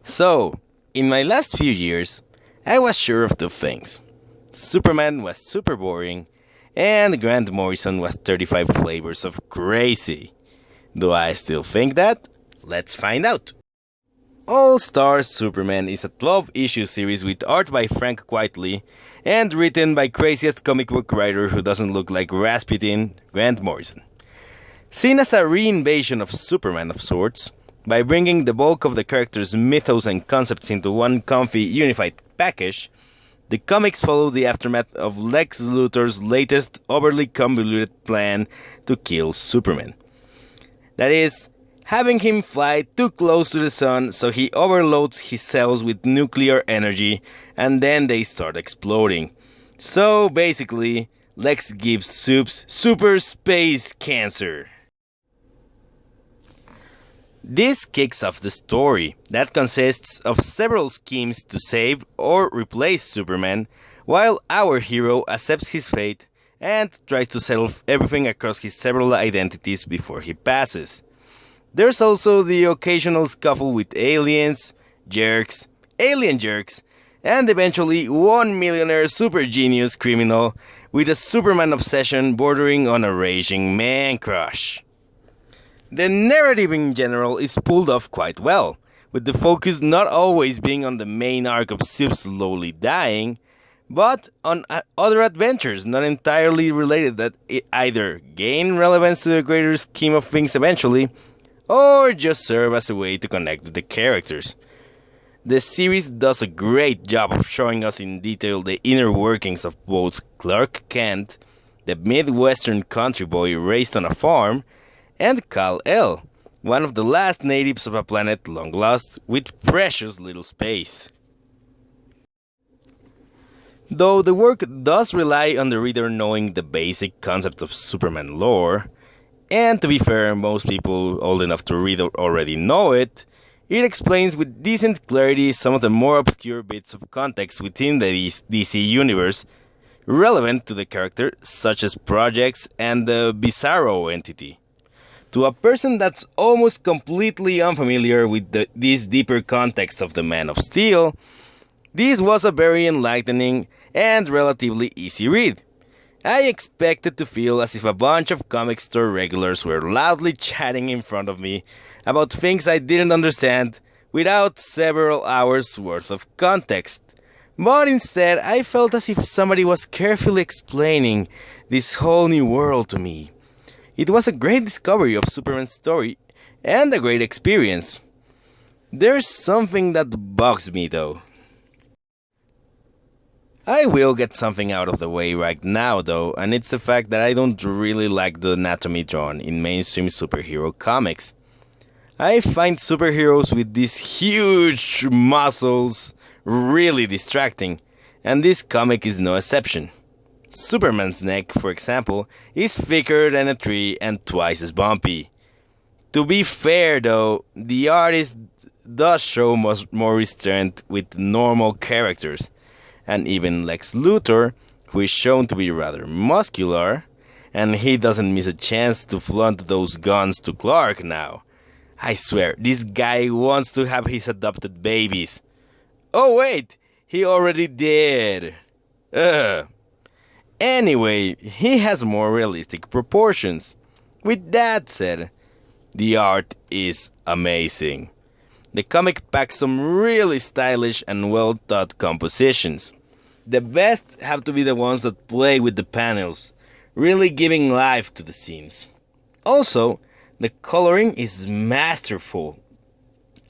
So, in my last few years, I was sure of two things. Superman was super boring, and Grant Morrison was 35 flavors of crazy. Do I still think that? Let's find out. All Stars Superman is a 12-issue series with art by Frank Quitely and written by craziest comic book writer who doesn't look like Rasputin, Grant Morrison. Seen as a reinvention of Superman of sorts, by bringing the bulk of the character's mythos and concepts into one comfy, unified package, the comics follow the aftermath of Lex Luthor's latest overly convoluted plan to kill Superman. That is, having him fly too close to the sun so he overloads his cells with nuclear energy and then they start exploding. So basically, Lex gives Supes super space cancer. This kicks off the story, that consists of several schemes to save or replace Superman, while our hero accepts his fate and tries to settle everything across his several identities before he passes. There's also the occasional scuffle with aliens, jerks, alien jerks, and eventually one millionaire super genius criminal with a Superman obsession bordering on a raging man crush. The narrative in general is pulled off quite well, with the focus not always being on the main arc of Soup slowly dying, but on other adventures not entirely related that either gain relevance to the greater scheme of things eventually, or just serve as a way to connect with the characters. The series does a great job of showing us in detail the inner workings of both Clark Kent, the Midwestern country boy raised on a farm, and Kal-El, one of the last natives of a planet long lost with precious little space. Though the work does rely on the reader knowing the basic concepts of Superman lore, and to be fair, most people old enough to read already know it, it explains with decent clarity some of the more obscure bits of context within the DC universe relevant to the character, such as projects and the Bizarro entity. To a person that's almost completely unfamiliar with this deeper context of the Man of Steel, this was a very enlightening and relatively easy read. I expected to feel as if a bunch of comic store regulars were loudly chatting in front of me about things I didn't understand without several hours worth of context. But instead, I felt as if somebody was carefully explaining this whole new world to me. It was a great discovery of Superman's story and a great experience. There's something that bugs me though. I will get something out of the way right now though, and it's the fact that I don't really like the anatomy drawn in mainstream superhero comics. I find superheroes with these huge muscles really distracting, and this comic is no exception. Superman's neck, for example, is thicker than a tree and twice as bumpy. To be fair though, the artist does show more restraint with normal characters, and even Lex Luthor, who is shown to be rather muscular, and he doesn't miss a chance to flaunt those guns to Clark now. I swear, this guy wants to have his adopted babies. Oh wait, he already did. Ugh. Anyway, he has more realistic proportions. With that said, the art is amazing. The comic packs some really stylish and well thought compositions. The best have to be the ones that play with the panels, really giving life to the scenes. Also, the coloring is masterful,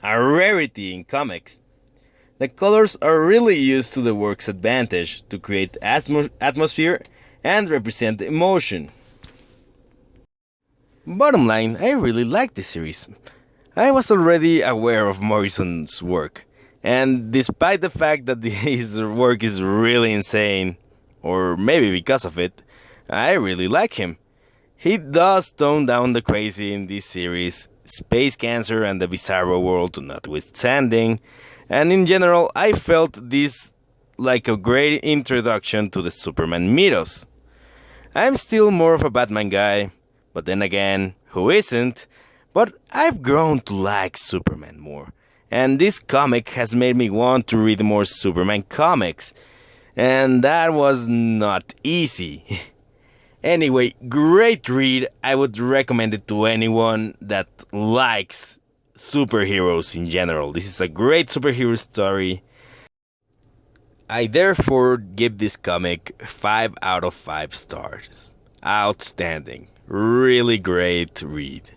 a rarity in comics. The colors are really used to the work's advantage to create atmosphere and represent emotion. Bottom line, I really like this series. I was already aware of Morrison's work, and despite the fact that his work is really insane, or maybe because of it, I really like him. He does tone down the crazy in this series, space cancer and the Bizarro world notwithstanding, and in general, I felt this like a great introduction to the Superman mythos. I'm still more of a Batman guy, but then again, who isn't? But I've grown to like Superman more, And this comic has made me want to read more Superman comics. And that was not easy. Anyway, great read. I would recommend it to anyone that likes superheroes in general. This is a great superhero story. I therefore give this comic 5 out of 5 stars. Outstanding. Really great read.